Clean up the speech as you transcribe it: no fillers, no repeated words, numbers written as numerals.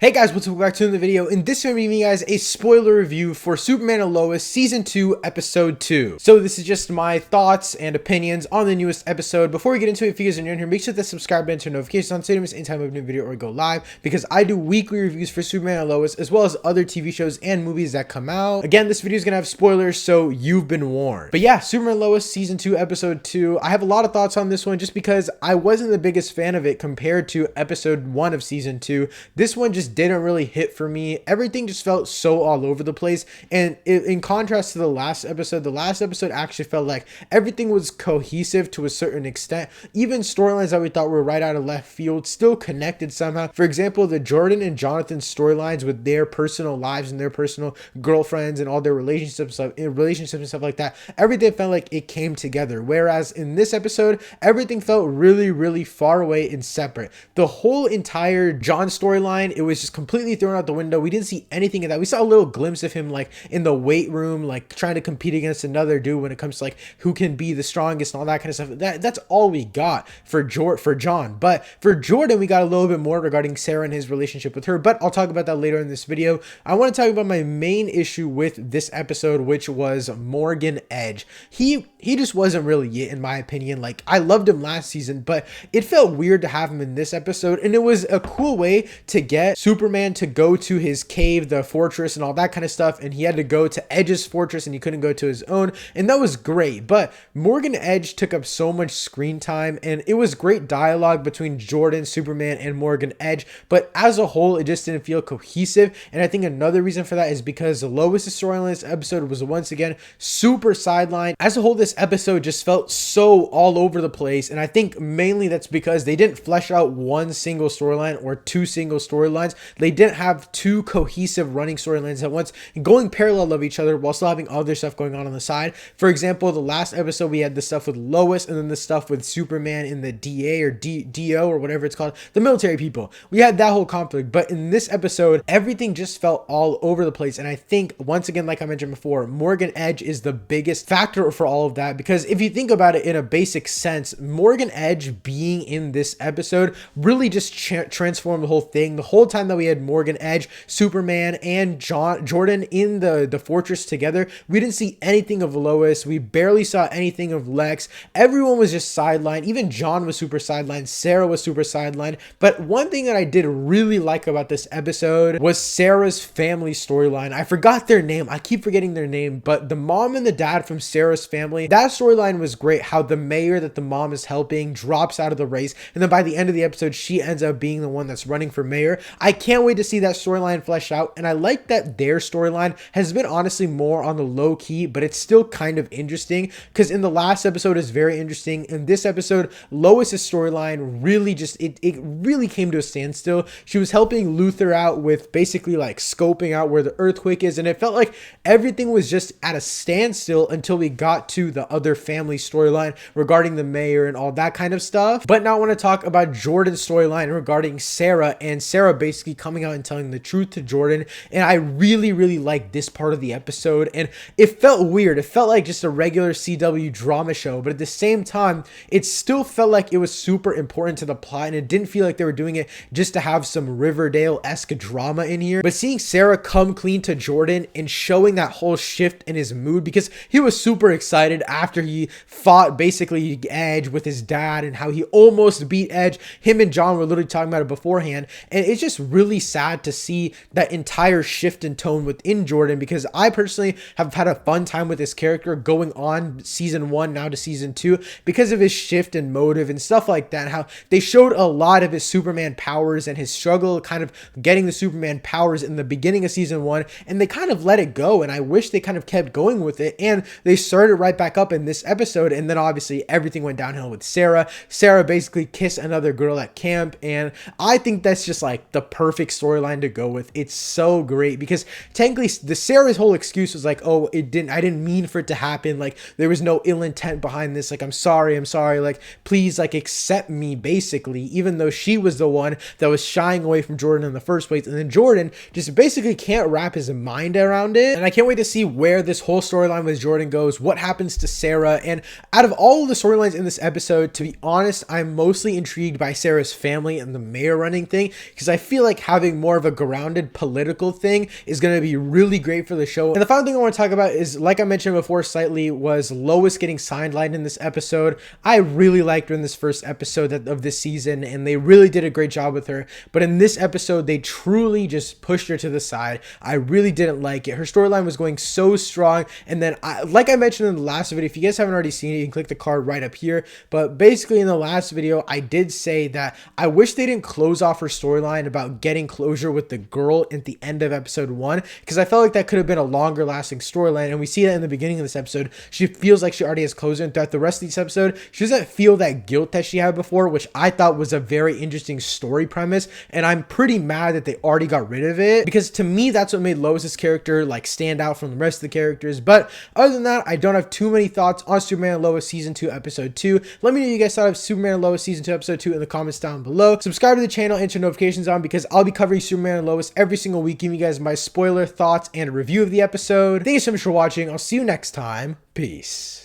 Hey guys, what's up? Welcome back to another video. In this video, I'm giving you guys a spoiler review for Superman and Lois Season 2, Episode 2. So this is just my thoughts and opinions on the newest episode. Before we get into it, if you guys are new here, make sure to subscribe button, turn notifications on so you don't miss any time of a new video or go live, because I do weekly reviews for Superman and Lois, as well as other TV shows and movies that come out. Again, this video is going to have spoilers, so you've been warned. But yeah, Superman and Lois Season 2, Episode 2. I have a lot of thoughts on this one just because I wasn't the biggest fan of it compared to Episode 1 of Season 2. This one just didn't really hit for me. Everything just felt so all over the place, and in contrast to the last episode actually felt like everything was cohesive to a certain extent. Even storylines that we thought were right out of left field still connected somehow. For example, the Jordan and Jonathan storylines with their personal lives and their personal girlfriends and all their relationships and stuff like that, everything felt like it came together. Whereas in this episode, everything felt really far away and separate. The whole entire John storyline, it was just completely thrown out the window. We didn't see anything of that. We saw a little glimpse of him like in the weight room, like trying to compete against another dude when it comes to like who can be the strongest and all that kind of stuff. That's all we got for John. But for Jordan, we got a little bit more regarding Sarah and his relationship with her, but I'll talk about that later in this video. I want to talk about my main issue with this episode, which was Morgan Edge. He just wasn't really it, in my opinion. Like, I loved him last season, but it felt weird to have him in this episode, and it was a cool way to get Superman to go to his cave, the fortress, and all that kind of stuff, and he had to go to Edge's fortress and he couldn't go to his own, and that was great. But Morgan Edge took up so much screen time, and it was great dialogue between Jordan, Superman, and Morgan Edge, but as a whole it just didn't feel cohesive. And I think another reason for that is because Lois' storyline in this episode was once again super sidelined. As a whole, this episode just felt so all over the place, and I think mainly that's because they didn't flesh out one single storyline or two single storylines. They didn't have two cohesive running storylines at once and going parallel of each other while still having other stuff going on the side. For example, the last episode we had the stuff with Lois, and then the stuff with Superman in the DA or DO or whatever it's called, the military people. We had that whole conflict, but in this episode everything just felt all over the place. And I think, once again, like I mentioned before, Morgan Edge is the biggest factor for all of that, because if you think about it in a basic sense, Morgan Edge being in this episode really just transformed the whole thing. The whole time that we had Morgan Edge, Superman, and Jordan in the fortress together, we didn't see anything of Lois. We barely saw anything of Lex. Everyone was just sidelined. Even John was super sidelined. Sarah was super sidelined. But one thing that I did really like about this episode was Sarah's family storyline. I forgot their name. I keep forgetting their name, but the mom and the dad from Sarah's family, that storyline was great. How the mayor that the mom is helping drops out of the race, and then by the end of the episode she ends up being the one that's running for mayor. I can't wait to see that storyline flesh out, and I like that their storyline has been honestly more on the low key, but it's still kind of interesting, because in the last episode is very interesting. In this episode, Lois's storyline really just it really came to a standstill. She was helping Luther out with basically like scoping out where the earthquake is, and it felt like everything was just at a standstill until we got to the other family storyline regarding the mayor and all that kind of stuff. But now I want to talk about Jordan's storyline regarding Sarah, and Sarah basically coming out and telling the truth to Jordan. And I really liked this part of the episode, and it felt weird. It felt like just a regular CW drama show, but at the same time it still felt like it was super important to the plot, and it didn't feel like they were doing it just to have some Riverdale-esque drama in here. But seeing Sarah come clean to Jordan and showing that whole shift in his mood, because he was super excited after he fought basically Edge with his dad and how he almost beat Edge. Him and John were literally talking about it beforehand, and it's just really sad to see that entire shift in tone within Jordan, because I personally have had a fun time with this character going on season 1 now to season 2 because of his shift in motive and stuff like that. How they showed a lot of his Superman powers and his struggle kind of getting the Superman powers in the beginning of season 1, and they kind of let it go, and I wish they kind of kept going with it, and they started right back up in this episode. And then obviously everything went downhill with Sarah. Sarah basically kissed another girl at camp, and I think that's just like the perfect storyline to go with. It's so great because technically the Sarah's whole excuse was like, oh, I didn't mean for it to happen, like there was no ill intent behind this, like I'm sorry, like please, like accept me, basically, even though she was the one that was shying away from Jordan in the first place. And then Jordan just basically can't wrap his mind around it, and I can't wait to see where this whole storyline with Jordan goes, what happens to Sarah. And out of all of the storylines in this episode, to be honest, I'm mostly intrigued by Sarah's family and the mayor running thing, because I feel like having more of a grounded political thing is going to be really great for the show. And the final thing I want to talk about is, like I mentioned before slightly, was Lois getting sidelined in this episode. I really liked her in this first episode of this season, and they really did a great job with her. But in this episode, they truly just pushed her to the side. I really didn't like it. Her storyline was going so strong. And then, like I mentioned in the last video, if you guys haven't already seen it, you can click the card right up here. But basically in the last video, I did say that I wish they didn't close off her storyline about getting closure with the girl at the end of episode 1, because I felt like that could have been a longer lasting storyline. And we see that in the beginning of this episode, she feels like she already has closure, and throughout the rest of this episode, she doesn't feel that guilt that she had before, which I thought was a very interesting story premise. And I'm pretty mad that they already got rid of it, because to me, that's what made Lois's character like stand out from the rest of the characters. But other than that, I don't have too many thoughts on Superman and Lois season 2 episode 2. Let me know what you guys thought of Superman and Lois season 2 episode 2 in the comments down below. Subscribe to the channel and turn notifications on, because I'll be covering Superman and Lois every single week, giving you guys my spoiler thoughts and a review of the episode. Thank you so much for watching. I'll see you next time. Peace.